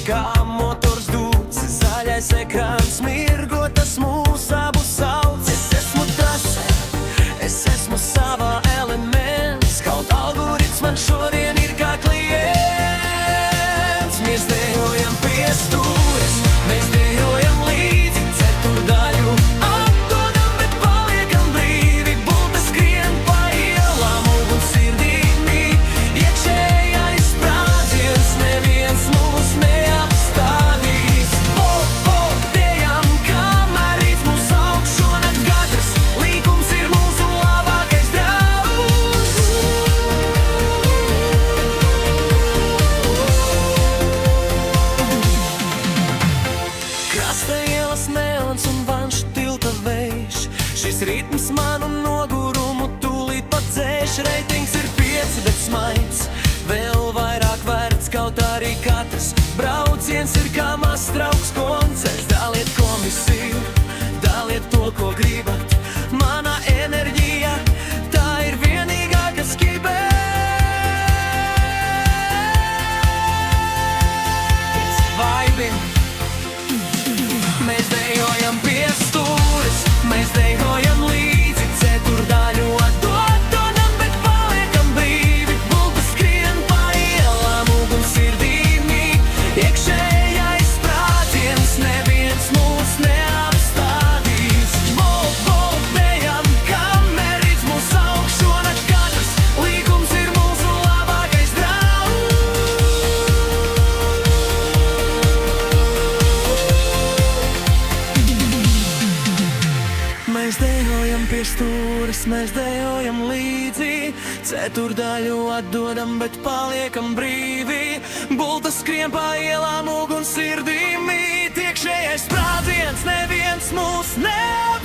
kā motors dūts, zaļais ekrāns mirgo, tas mūs abu sauc. Es esmu tas, es esmu savā elements, kaut algoritms man šodien ir kā klients. Mēs dejojam pie stūres, mēs dejojam līdzi ceturdaļu, atdodam, bet paliekam brīvi. Bulta skrien pa ielām, uguns sirdī mīt, iekšējais sprādziens neviens mūs neapstādīs. Dejam, kamēr rīts mūs aug šonakt gatrs, līkums ir mūsu labākais draugs. Krasta ielas neons un vanšu tilta vējš, šis ritms manu nogurumu tūlīt pat dzēš. Reitings ir 5, bet smaids vēl vairāk vērts, kaut arī katrs brauciens ir kā mazs draugs koncerts. Daliet komisiju, daliet to, ko gribat, mana enerģija, tā ir vienīgā, kas kibē. Mēs dejojam pie stūres, mēs dejojam līdzi ceturdaļu, atdodam, bet paliekam brīvi. Bulta skrien pa ielām, uguns sirdī mīt, iekšējais sprādziens neviens mūs neapstādīs. Dejam, kamēr rīts mūs aug šonakt katrs, līkums ir mūsu labākais draugs. Mēs dejojam pie stūres, mēs dejojam līdzi ceturdaļu, atdodam, bet paliekam brīvi. Bulta skrien pa ielām, uguns sirdī mīt, iekšējais sprādziens neviens mūs neapstādīs.